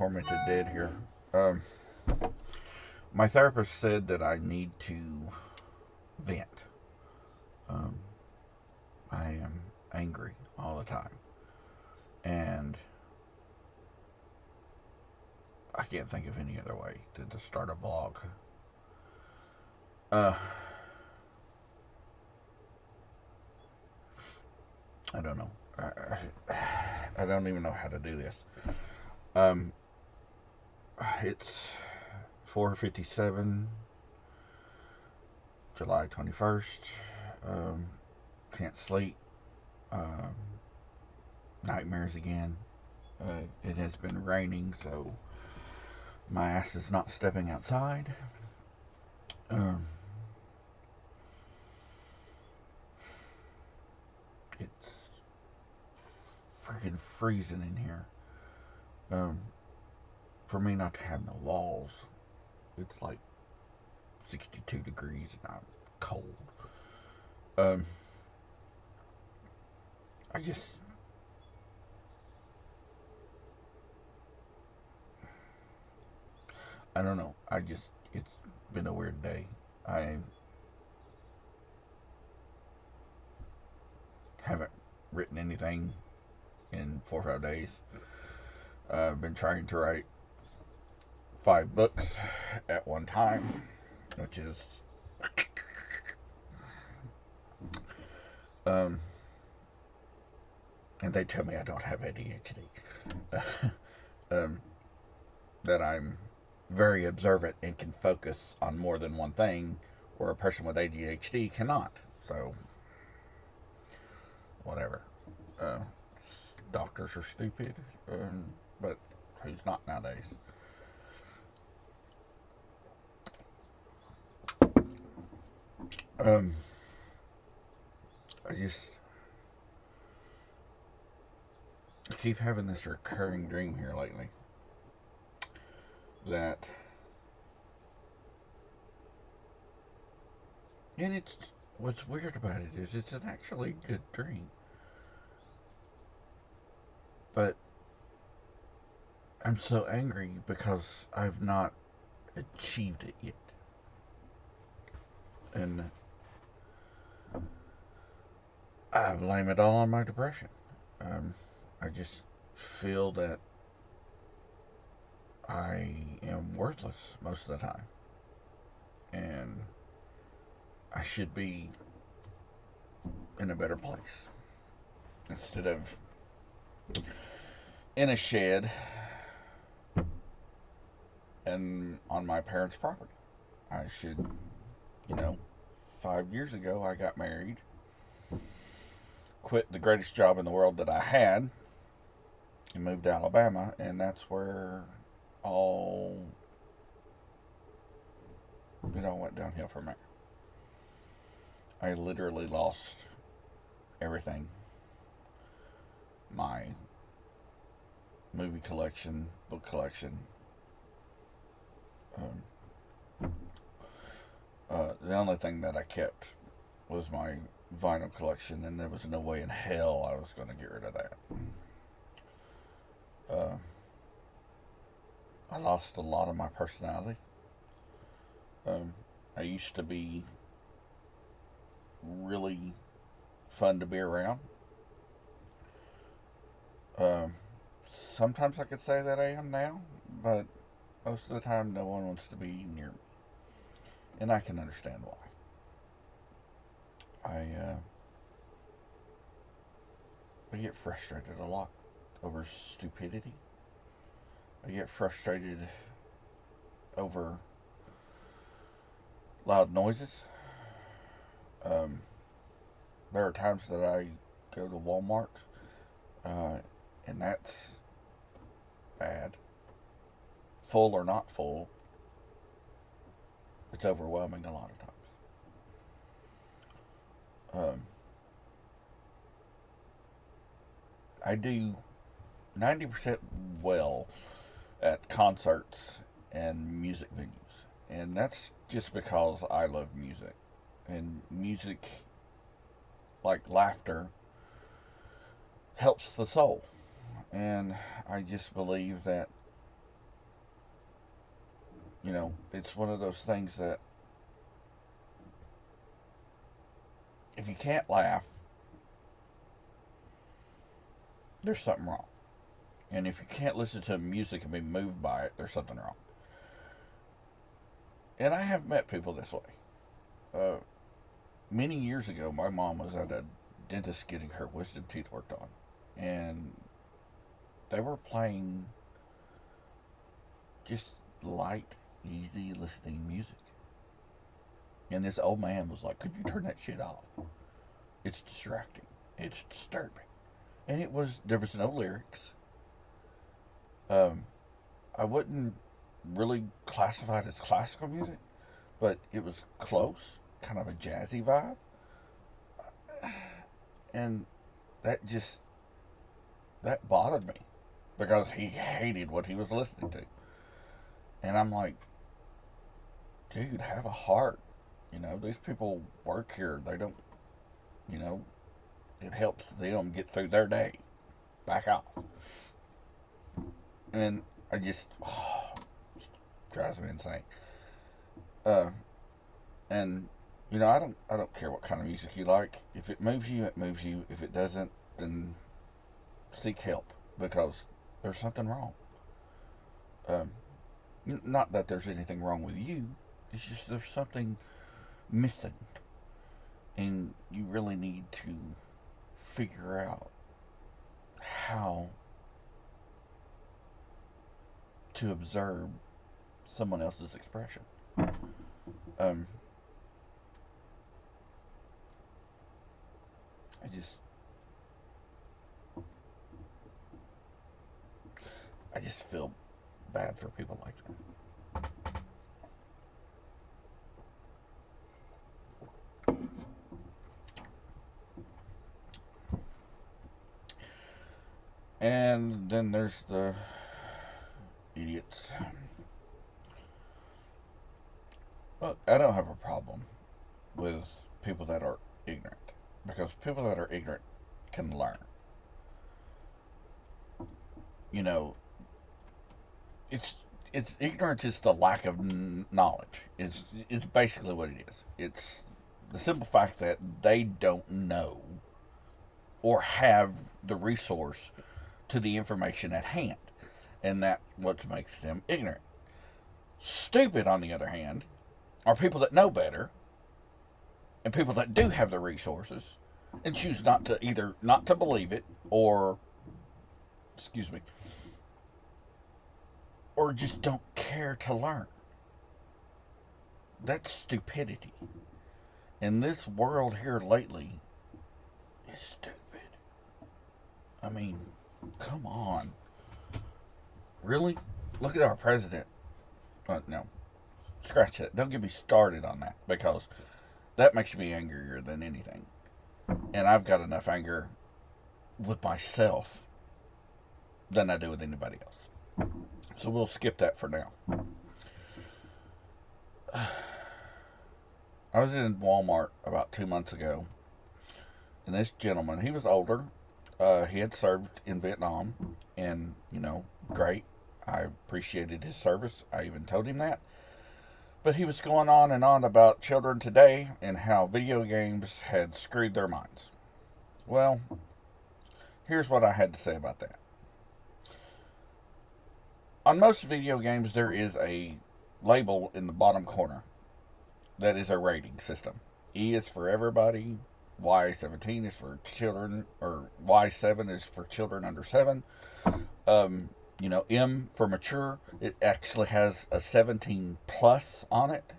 tormented dead here. Um, my therapist said that I need to vent. Um, I am angry all the time, and I can't think of any other way to start a blog. Uh, I don't know. I don't even know how to do this. Um, it's 4:57, July 21st. Can't sleep. Um, Nightmares again. It has been raining, so my ass is not stepping outside. Um, it's freaking freezing in here. Um, for me not to have no walls, it's like 62 degrees and I'm cold. Um, I just, I don't know. It's been a weird day. I haven't written anything in 4 or 5 days. I've been trying to write 5 books at one time, which is um, and they tell me I don't have ADHD. um, that I'm very observant and can focus on more than one thing, where a person with ADHD cannot. So, whatever. Uh, Doctors are stupid, but who's not nowadays? Um, I just I keep having this recurring dream here lately that, and it's what's weird about it is it's an actually good dream, but I'm so angry because I've not achieved it yet, and I blame it all on my depression. I just feel that I am worthless most of the time, and I should be in a better place instead of in a shed and on my parents' property. I should, you know, 5 years ago I got married, quit the greatest job in the world that I had, and moved to Alabama, and that's where all it all went downhill from there. I literally lost everything. My movie collection, book collection. The only thing that I kept was my vinyl collection, and there was no way in hell I was going to get rid of that. Uh, I lost a lot of my personality. I used to be really fun to be around. Um, Sometimes I could say that I am now, but most of the time no one wants to be near me, and I can understand why. I get frustrated a lot over stupidity. I get frustrated over loud noises. Um, there are times that I go to Walmart, uh, and that's bad. Full or not full, it's overwhelming a lot of times. Um, I do 90% well at concerts and music venues, and that's just because I love music. And music, like laughter, helps the soul. And I just believe that it's one of those things that if you can't laugh, there's something wrong. And if you can't listen to music and be moved by it, there's something wrong. And I have met people this way. Uh, Many years ago, my mom was at a dentist getting her wisdom teeth worked on. And they were playing just light, easy listening music. And this old man was like, "Could you turn that shit off? It's distracting. It's disturbing." And there was no lyrics. Um, I wouldn't really classify it as classical music, but it was close, kind of a jazzy vibe. And that just, that bothered me because he hated what he was listening to. And I'm like, dude, have a heart. These people work here. They don't, you know, it helps them get through their day. Back off. And I just, it drives me insane. Uh, and I don't care what kind of music you like. If it moves you, it moves you. If it doesn't, then seek help because there's something wrong. Um, Not that there's anything wrong with you. It's just there's something missing, and you really need to figure out how to observe someone else's expression. Um, I just, I just feel bad for people like that. And then there's the idiots. Well, I don't have a problem with people that are ignorant because people that are ignorant can learn. You know, it's ignorance is the lack of knowledge. It's basically what it is. It's the simple fact that they don't know or have the resource to the information at hand, and that what makes them ignorant. Stupid, on the other hand, are people that know better and people that do have the resources and choose not to either not to believe it or excuse me or just don't care to learn. That's stupidity. And this world here lately is stupid. I mean, come on. Really? Look at our president. No. Scratch it. Don't get me started on that because that makes me angrier than anything. And I've got enough anger with myself than I do with anybody else. So we'll skip that for now. I was in Walmart about 2 months ago, and this gentleman, he was older. He had served in Vietnam, and, great. I appreciated his service. I even told him that. But he was going on and on about children today and how video games had screwed their minds. Well, here's what I had to say about that. On most video games, there is a label in the bottom corner that is a rating system. E is for everybody, Y17 is for children, or Y7 is for children under 7. M for mature, it actually has a 17 plus on it.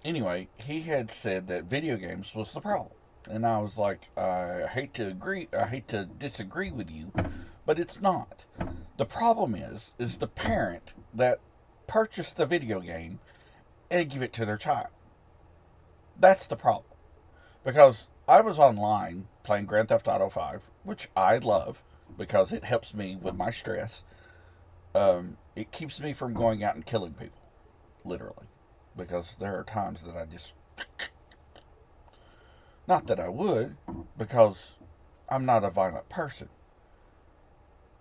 Anyway, he had said that video games was the problem. And I was like, I hate to disagree with you, but it's not. The problem is the parent that purchased the video game and give it to their child. That's the problem. Because I was online playing Grand Theft Auto 5, which I love because it helps me with my stress. It keeps me from going out and killing people, literally. Because there are times that I just... Not that I would, because I'm not a violent person.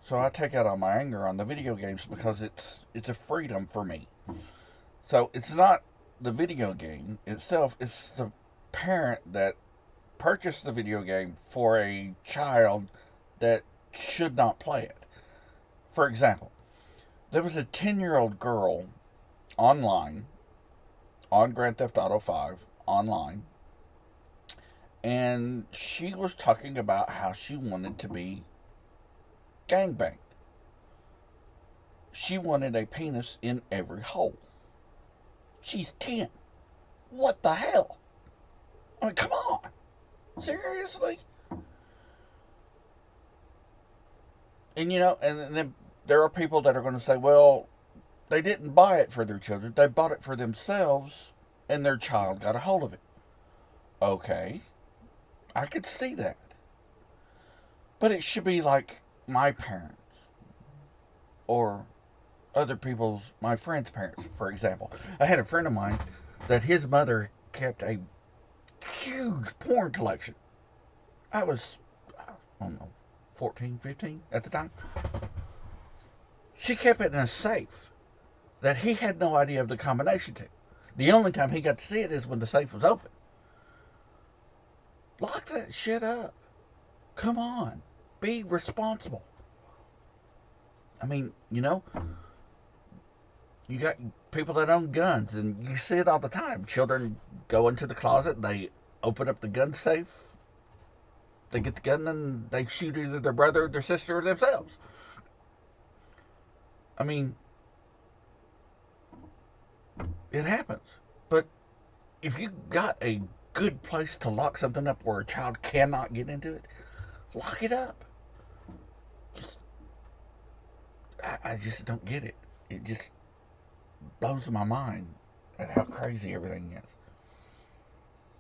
So I take out all my anger on the video games because it's a freedom for me. So it's not the video game itself, it's the parent that purchased the video game for a child that should not play it. For example, there was a 10-year-old girl online on Grand Theft Auto 5 online, and she was talking about how she wanted to be gangbanged. She wanted a penis in every hole. She's 10. What the hell? I mean, come on. Seriously? And and then there are people that are going to say, well, they didn't buy it for their children. They bought it for themselves, and their child got a hold of it. Okay. I could see that. But it should be like my parents or my friends' parents, for example. I had a friend of mine that his mother kept a huge porn collection. I was, I don't know, 14, 15 at the time. She kept it in a safe that he had no idea of the combination to. The only time he got to see it is when the safe was open. Lock that shit up. Come on. Be responsible. I mean, you got people that own guns, and you see it all the time. Children go into the closet, they open up the gun safe, they get the gun, and they shoot either their brother, their sister, or themselves. I mean, it happens. But if you got a good place to lock something up where a child cannot get into it, lock it up. I just don't get it. It just blows my mind at how crazy everything is.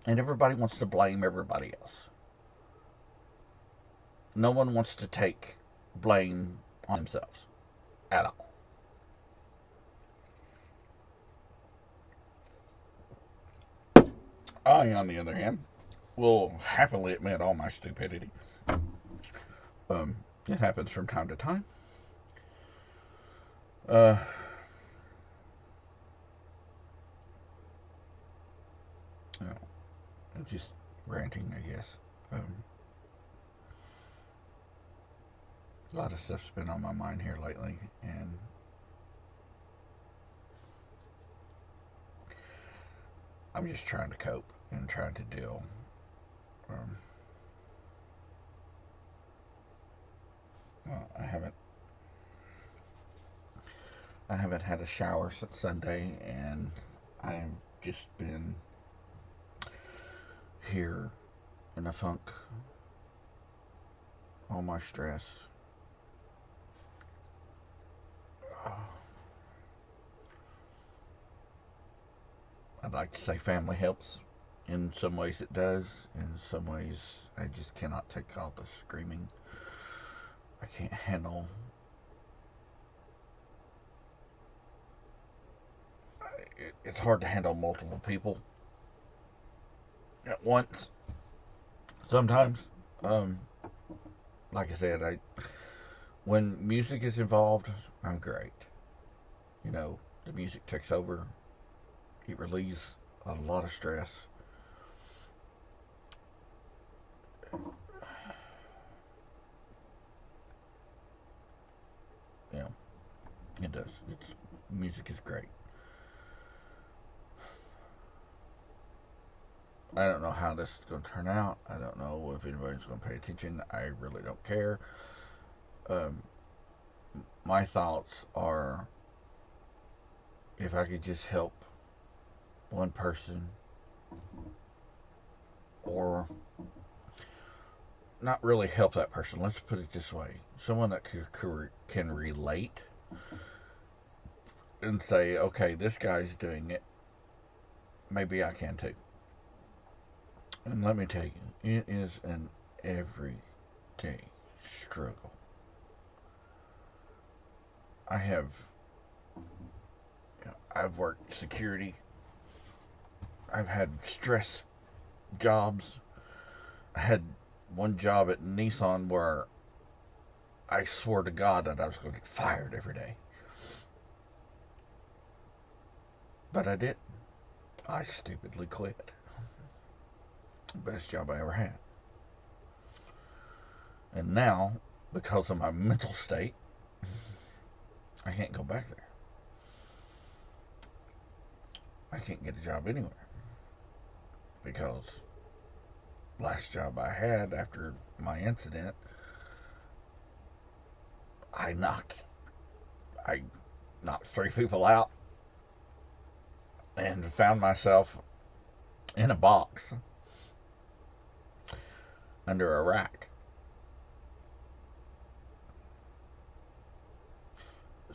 And everybody wants to blame everybody else. No one wants to take blame on themselves at all. I, on the other hand, will happily admit all my stupidity. It happens from time to time. I'm just ranting, I guess. A lot of stuff's been on my mind here lately, and I'm just trying to cope and trying to deal. Well, I haven't had a shower since Sunday, and I've just been here in a funk. All my stress. I'd like to say family helps. In some ways it does. In some ways I just cannot take all the screaming. I can't handle. It's hard to handle multiple people at once. Sometimes, like I said, when music is involved, I'm great. The music takes over. It relieves a lot of stress. It does. Music is great. I don't know how this is going to turn out. I don't know if anybody's going to pay attention. I really don't care. My thoughts are, if I could just help one person, or not really help that person, let's put it this way, someone that can relate and say, okay, this guy's doing it, maybe I can too. And let me tell you, it is an everyday struggle. I've worked security. I've had stress jobs. I had one job at Nissan where I swore to God that I was going to get fired every day. But I didn't. I stupidly quit. Best job I ever had. And now, because of my mental state, I can't go back there. I can't get a job anywhere. Because last job I had after my incident, I knocked 3 people out and found myself in a box under a rack.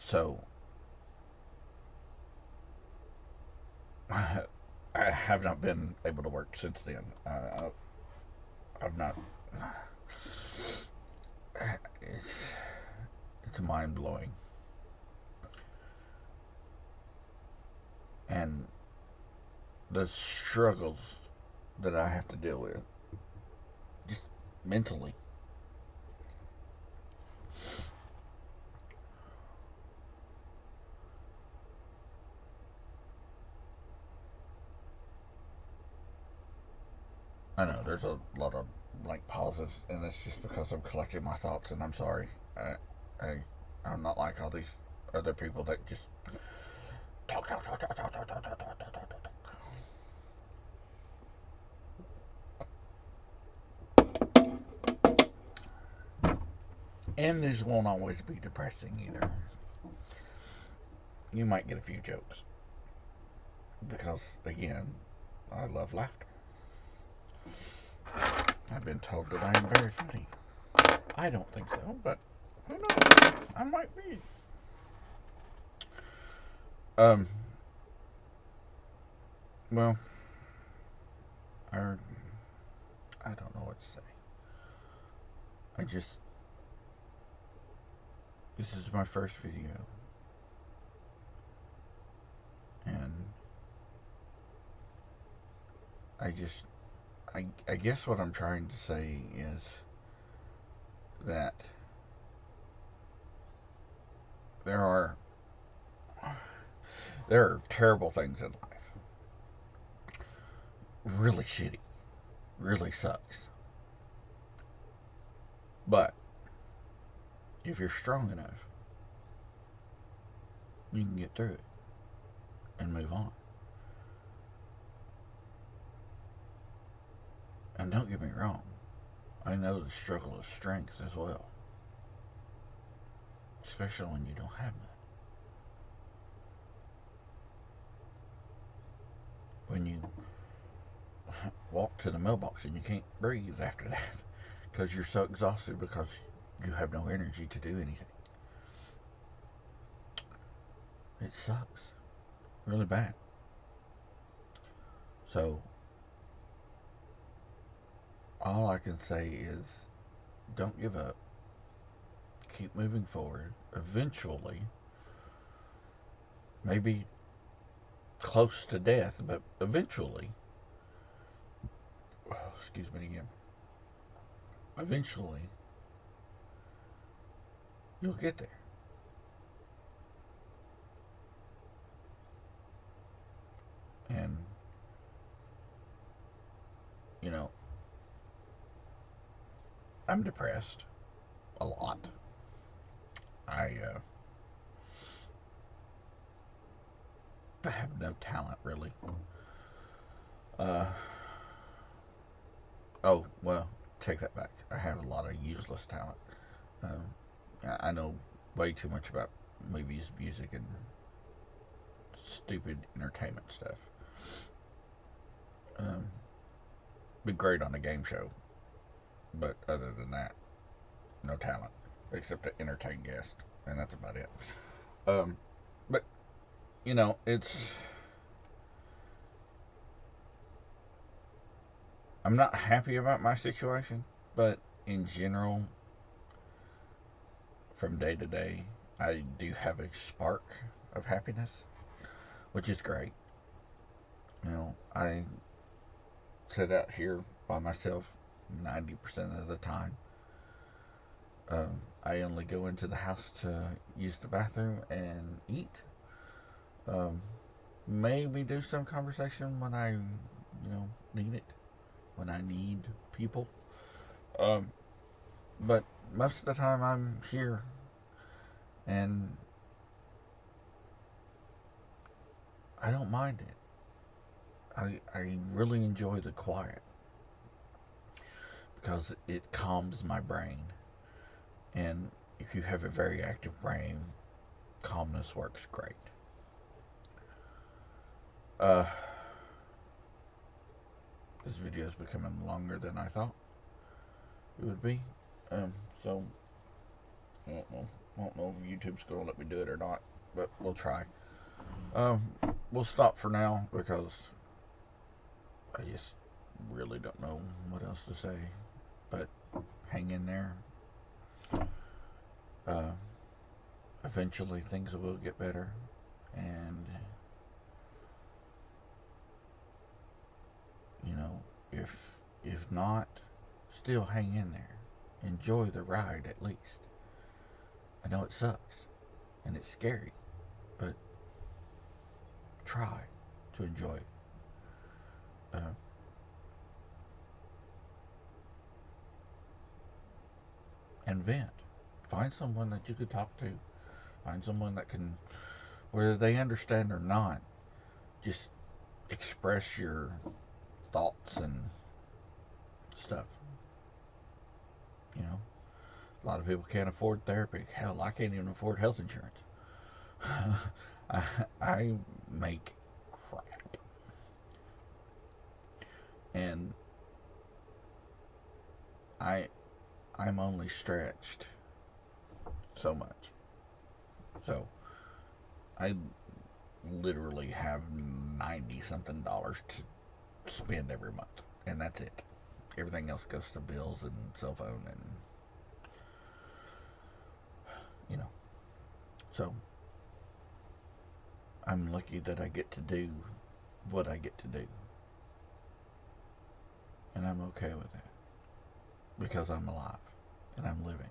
So I have not been able to work since then. I've not. It's mind blowing, and the struggles that I have to deal with, just mentally. I know there's a lot of blank pauses, and it's just because I'm collecting my thoughts, and I'm sorry. I, I'm not like all these other people that just talk, talk, talk, talk, talk, talk, talk, talk, talk, talk, talk, talk. And this won't always be depressing either. You might get a few jokes. Because, again, I love laughter. I've been told that I am very funny. I don't think so, but who knows? I might be. Um, well, I don't know what to say. This is my first video. And I guess what I'm trying to say is that there are terrible things in life. Really shitty. Really sucks. But if you're strong enough, you can get through it and move on. And don't get me wrong, I know the struggle of strength as well. Especially when you don't have none. When you walk to the mailbox and you can't breathe after that because you're so exhausted because you have no energy to do anything. It sucks. Really bad. So, all I can say is don't give up. Keep moving forward. Eventually, maybe close to death, but eventually, excuse me again, eventually, you'll get there. And, you know, I'm depressed a lot. I have no talent really. Oh well, take that back. I have a lot of useless talent. Um, I know way too much about movies, music, and stupid entertainment stuff. Be great on a game show, but other than that, no talent except to entertain guests, and that's about it. But it's. I'm not happy about my situation, but in general, from day to day, I do have a spark of happiness, which is great. I sit out here by myself 90% of the time. I only go into the house to use the bathroom and eat. Um, Maybe do some conversation when I, need it, when I need people. Um, but most of the time I'm here, and I don't mind it. I really enjoy the quiet because it calms my brain. And if you have a very active brain, calmness works great. Uh, this video is becoming longer than I thought it would be. So I don't know. I don't know if YouTube's going to let me do it or not, but we'll try. Um, we'll stop for now because I just really don't know what else to say. But hang in there. Uh, Eventually things will get better, and if not, still hang in there. Enjoy the ride at least. I know it sucks and it's scary, but try to enjoy it. Uh, and vent. Find someone that you could talk to. Find someone that can, whether they understand or not, just express your thoughts and stuff. You know, a lot of people can't afford therapy. Hell, I can't even afford health insurance. I make crap, and I I'm only stretched so much. So I literally have 90 something dollars to spend every month, and that's it. Everything else goes to bills and cell phone, and you know. So I'm lucky that I get to do what I get to do, and I'm okay with that because I'm alive and I'm living.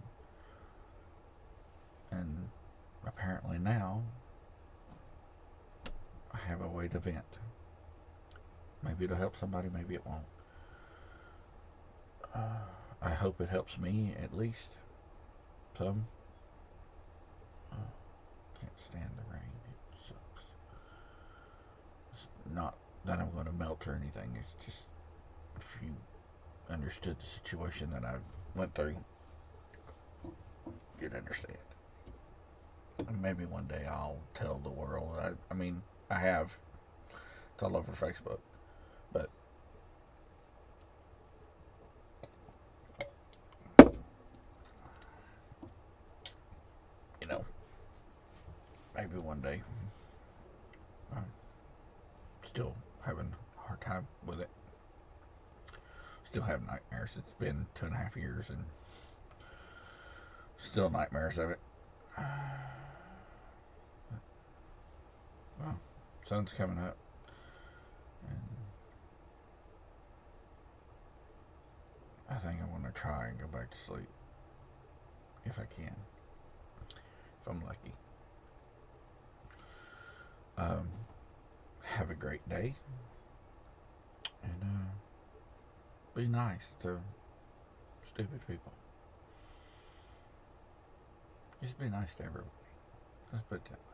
And apparently now I have a way to vent. Maybe it'll help somebody, maybe it won't. I hope it helps me at least some. Can't stand the rain. It sucks. It's not that I'm going to melt or anything. It's just if you understood the situation that I went through, you'd understand. Maybe one day I'll tell the world. I mean, I have. It's all over Facebook. But you know, maybe one day. I'm still having a hard time with it. Still have nightmares. It's been 2.5 years and still nightmares of it. Well, sun's coming up, and I think I want to try and go back to sleep if I can, if I'm lucky. Have a great day, and be nice to stupid people. Just be nice to everybody. Let's put it that way.